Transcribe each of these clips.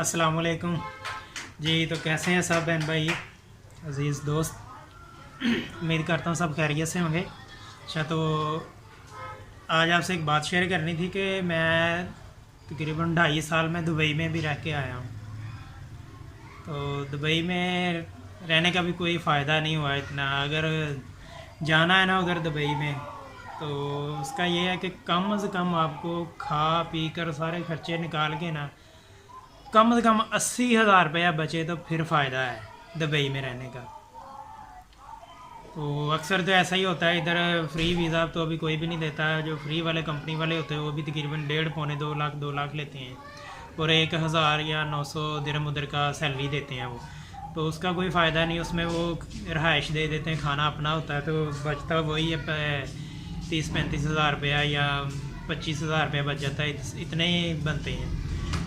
अस्सलाम वालेकुम जी। तो कैसे हैं सब बहन भाई अज़ीज़ दोस्त, उम्मीद करता हूँ सब खैरियत से होंगे। अच्छा, तो आज आपसे एक बात शेयर करनी थी कि मैं तकरीबन 2.5 साल में दुबई में भी रह के आया हूँ। तो दुबई में रहने का भी कोई फ़ायदा नहीं हुआ इतना। अगर जाना है ना उधर दुबई में, तो उसका ये है कि कम से कम आपको खा पी कर सारे खर्चे निकाल के ना कम से कम 80,000 रुपया बचे तो फिर फ़ायदा है दुबई में रहने का। तो अक्सर तो ऐसा ही होता है इधर। फ्री वीज़ा तो अभी कोई भी नहीं देता है। जो फ्री वाले कंपनी वाले होते हैं वो भी तकरीबन 1.5 पौने 2 लाख लेते हैं और 1,000 या 900 दिरहम उधर का सैलरी देते हैं वो। तो उसका कोई फ़ायदा नहीं। उसमें वो रहाइश दे देते हैं, खाना अपना होता है, तो बचता वही है 30-35 हज़ार रुपया या 25,000 रुपया बच जाता है। इतने ही बनते हैं।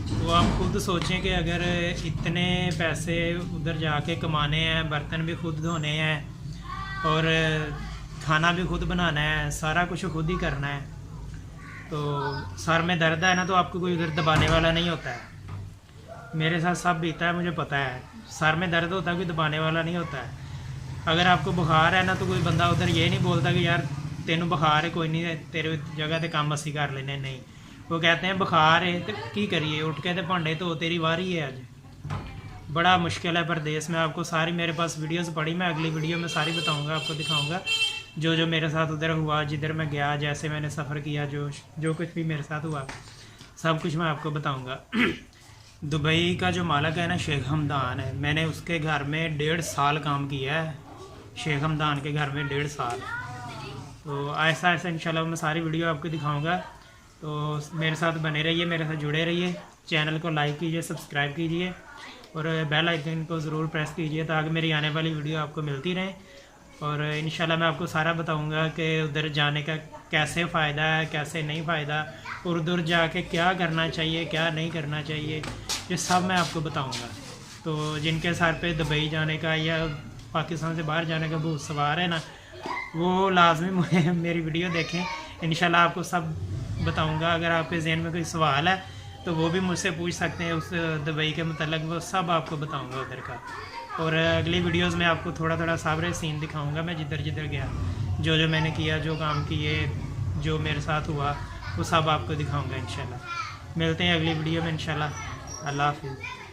तो आप खुद सोचें कि अगर इतने पैसे उधर जाके कमाने हैं, बर्तन भी खुद धोने हैं और खाना भी खुद बनाना है, सारा कुछ खुद ही करना है, तो सर में दर्द है ना तो आपको कोई उधर दबाने वाला नहीं होता है। मेरे साथ सब बीता है, मुझे पता है। सर में दर्द होता है, कोई दबाने वाला नहीं होता है। अगर आपको बुखार है ना तो कोई बंदा उधर ये नहीं बोलता कि यार तेनू बुखार है, कोई नहीं तेरे जगह ते काम असी कर लेने। नहीं, वो कहते हैं बुखार है तो की करिए, उठ के तो भांडे तो तेरी वारी है। आज बड़ा मुश्किल है परदेस में। आपको सारी मेरे पास वीडियोस पड़ी, मैं अगली वीडियो में सारी बताऊंगा, आपको दिखाऊंगा जो जो मेरे साथ उधर हुआ, जिधर मैं गया, जैसे मैंने सफ़र किया, जो कुछ भी मेरे साथ हुआ सब कुछ मैं आपको बताऊंगा। दुबई का जो मालिक है ना, शेख हमदान है। मैंने उसके घर में 1.5 साल काम किया है, शेख हमदान के घर में 1.5 साल। तो ऐसा ऐसा इंशाल्लाह मैं सारी वीडियो आपको दिखाऊंगा। तो मेरे साथ बने रहिए, मेरे साथ जुड़े रहिए। चैनल को लाइक कीजिए, सब्सक्राइब कीजिए और बेल आइकन को ज़रूर प्रेस कीजिए ताकि मेरी आने वाली वीडियो आपको मिलती रहे। और इंशाल्लाह मैं आपको सारा बताऊंगा कि उधर जाने का कैसे फ़ायदा है, कैसे नहीं फ़ायदा, और उधर जाके क्या करना चाहिए, क्या नहीं करना चाहिए, ये सब मैं आपको बताऊंगा। तो जिनके सर पे दुबई जाने का या पाकिस्तान से बाहर जाने का बहुत सवार है ना, वो लाजमी मुझे मेरी वीडियो देखें। इंशाल्लाह आपको सब बताऊंगा। अगर आपके जहन में कोई सवाल है तो वो भी मुझसे पूछ सकते हैं उस दुबई के मतलब, वो सब आपको बताऊंगा उधर का। और अगली वीडियोस में आपको थोड़ा थोड़ा सारे सीन दिखाऊंगा मैं जिधर जिधर गया, जो जो मैंने किया, जो काम किए, जो मेरे साथ हुआ, वो सब आपको दिखाऊंगा इंशाल्लाह। मिलते हैं अगली वीडियो में इंशाल्लाह। अल्लाह हाफिज़।